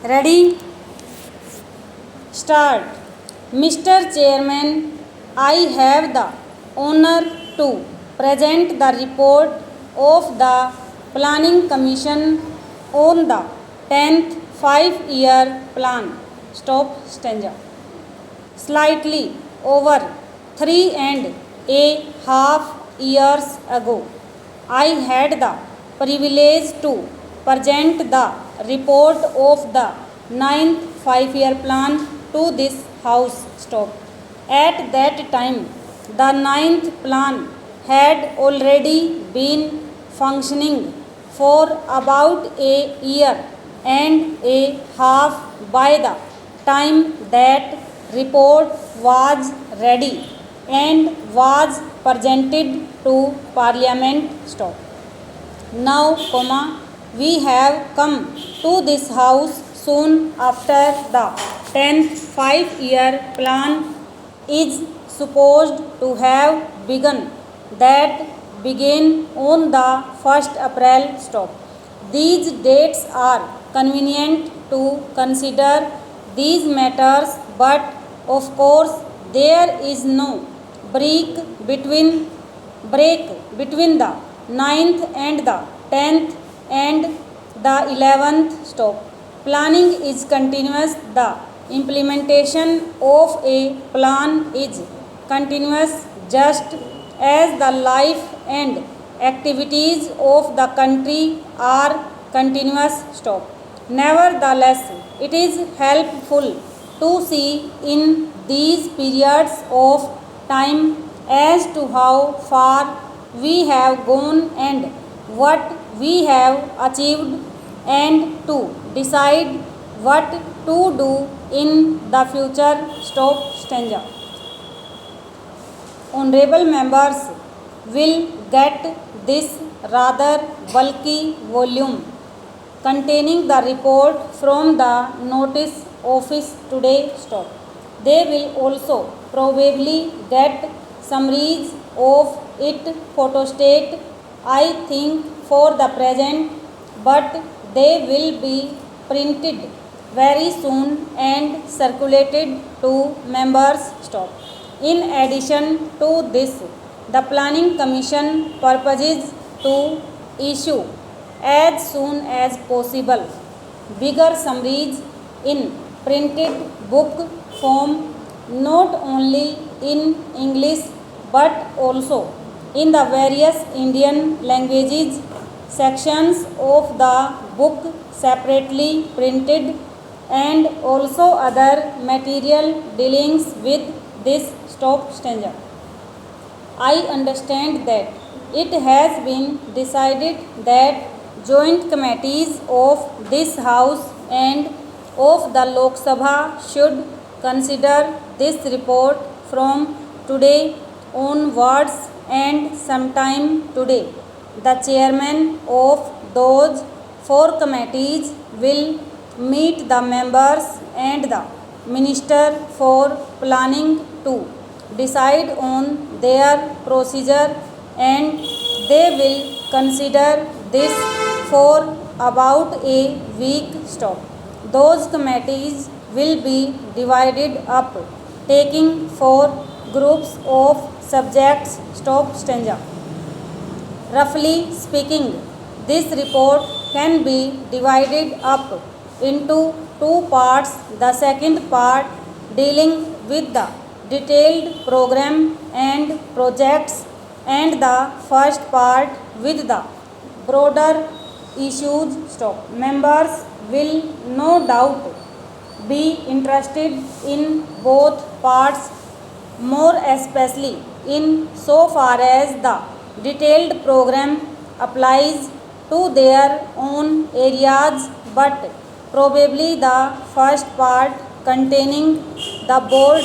Ready? Start. Mr. Chairman, I have the honor to present the report of the Planning Commission on the 10th 5-year plan. Stop stanza. Slightly over 3.5 years ago, I had the privilege to present the report of the 9th 5-year plan to this House. Stop. At that time, the 9th plan had already been functioning for about a year and a half by the time that report was ready and was presented to Parliament. Stop. Now, we have come to this House soon after the 10th 5-year plan is supposed to have begun. That began on the 1st April. Stop. These dates are convenient to consider these matters, but of course there is no break between the 9th and the 10th and the 11th. Stop. Planning is continuous. The implementation of a plan is continuous, just as the life and activities of the country are continuous. Stop. Nevertheless, it is helpful to see in these periods of time as to how far we have gone and what we have achieved, and to decide what to do in the future. Stop stanza. Honorable members will get this rather bulky volume containing the report from the notice office today. Stop. They will also probably get summaries of it photostat, I think, for the present, but they will be printed very soon and circulated to members. Stop. In addition to this, the Planning Commission purposes to issue as soon as possible bigger summaries in printed book form, not only in English but also in the various Indian languages. Sections of the book separately printed, and also other material dealings with this. Stop stanza. I understand that it has been decided that joint committees of this House and of the Lok Sabha should consider this report from today onwards, and sometime today the chairman of those 4 committees will meet the members and the Minister for Planning to decide on their procedure, and they will consider this for about a week. Stop. Those committees will be divided up, taking 4 groups of subjects. Stop stanza. Roughly speaking, this report can be divided up into 2 parts. The second part dealing with the detailed program and projects, and the first part with the broader issues. Stop. Members will no doubt be interested in both parts, more especially in so far as the detailed program applies to their own areas, but probably the first part containing the board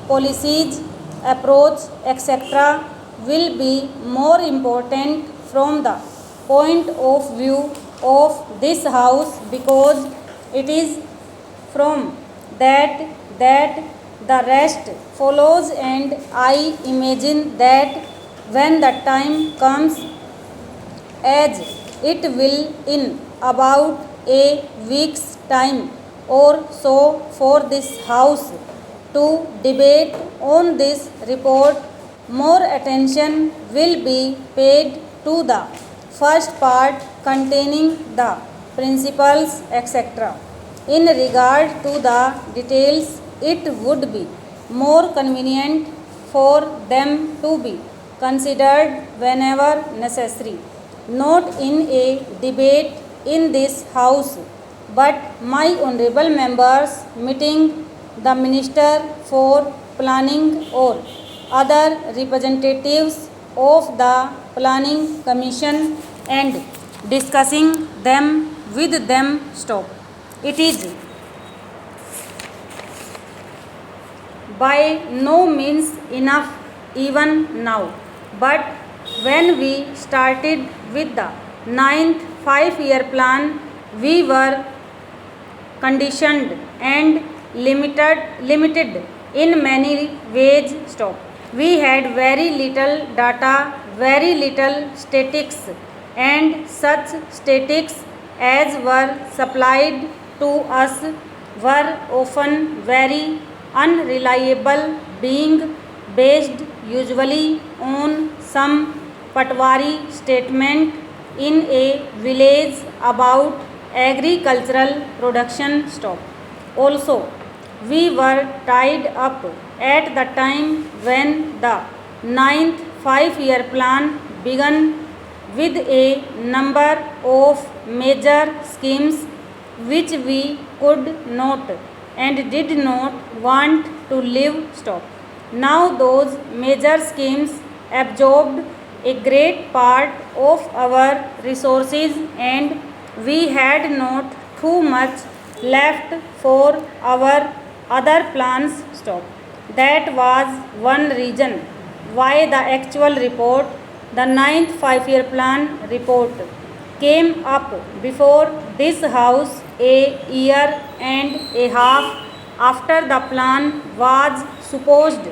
policies, approach, etc. will be more important from the point of view of this House, because it is from that the rest follows, and I imagine that when the time comes, as it will in about a week's time, or so for this House to debate on this report. More attention will be paid to the first part containing the principles, etc. In regard to the details, it would be more convenient for them to be considered whenever necessary, not in a debate in this House, but my honorable members meeting the Minister for Planning or other representatives of the Planning Commission and discussing them with them. Stop. It is by no means enough even now, but when we started with the 9th 5-year plan, we were conditioned and limited in many ways. Stop. We had very little data, very little statistics, and such statistics as were supplied to us were often very unreliable, being based usually on some patwari statement in a village about agricultural production. Stop. Also, we were tied up at the time when the 9th 5-year plan began with a number of major schemes which we could not and did not want to leave. Stop. Now those major schemes absorbed a great part of our resources and we had not too much left for our other plans. Stop. That was one reason why the actual report, the 9th 5-year plan report, came up before this House a year and a half after the plan was supposed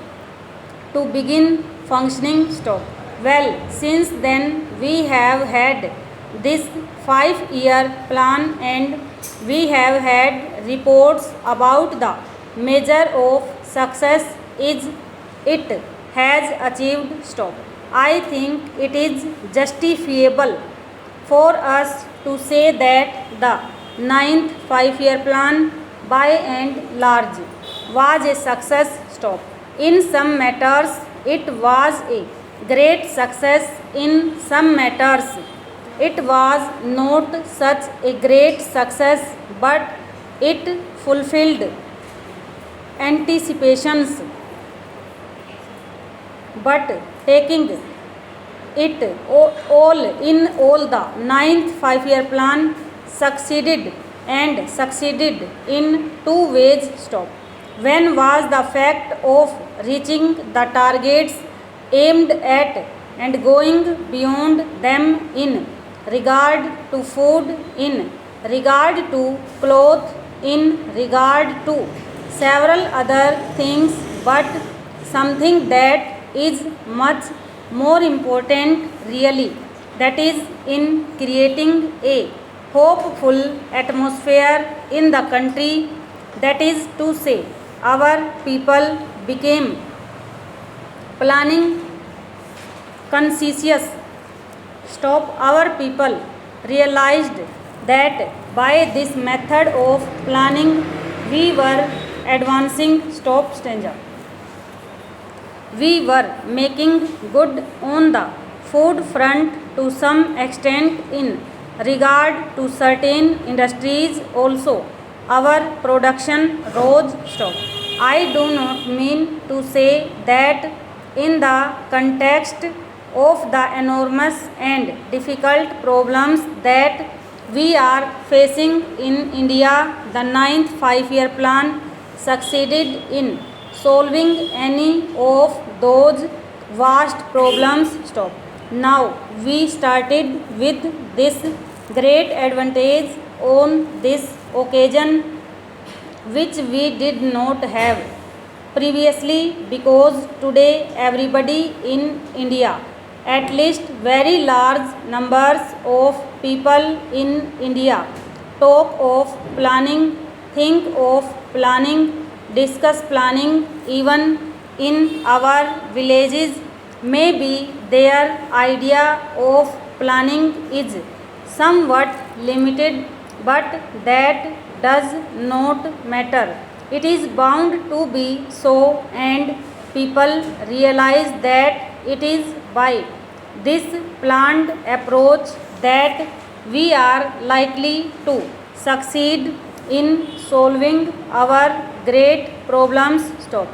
to begin functioning. Stop. Well, since then we have had this 5-year plan and we have had reports about the measure of success it has achieved. Stop. I think it is justifiable for us to say that the 9th 5-year plan by and large was a success. Stop. In some matters it was a great success, in some matters it was not such a great success, but it fulfilled anticipations. But taking it all in all, the 9th 5-year plan succeeded in two ways. Stop. When was the fact of reaching the targets aimed at and going beyond them in regard to food, in regard to cloth, in regard to several other things, but something that is much more important really, that is in creating a hopeful atmosphere in the country. That is to say, our people became planning conscious. Stop. Our people realized that by this method of planning we were advancing. Stop. Stanza. We were making good on the food front to some extent in regard to certain industries also. Our production rose. Stop. I do not mean to say that in the context of the enormous and difficult problems that we are facing in India, the 9th 5-year plan succeeded in solving any of those vast problems. Stop. Now we started with this great advantage on this occasion, which we did not have previously, because today everybody in India, at least very large numbers of people in India, talk of planning think of planning, discuss planning even in our villages. Maybe their idea of planning is somewhat limited, but that does not matter. It is bound to be so, and people realize that it is by this planned approach that we are likely to succeed in solving our great problems. Stop.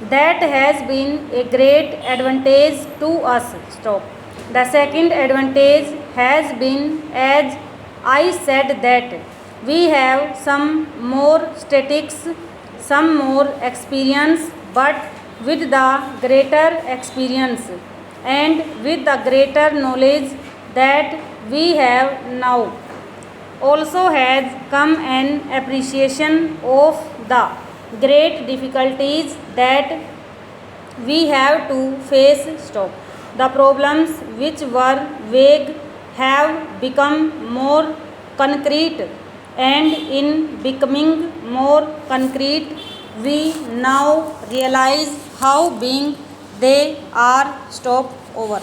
That has been a great advantage to us. Stop. The second advantage has been, as I said, that we have some more statics, some more experience, but with the greater experience and with the greater knowledge that we have now, also has come an appreciation of the great difficulties that we have to face. Stop. The problems which were vague have become more concrete, and in becoming more concrete, we now realize how big they are. Stop. Over.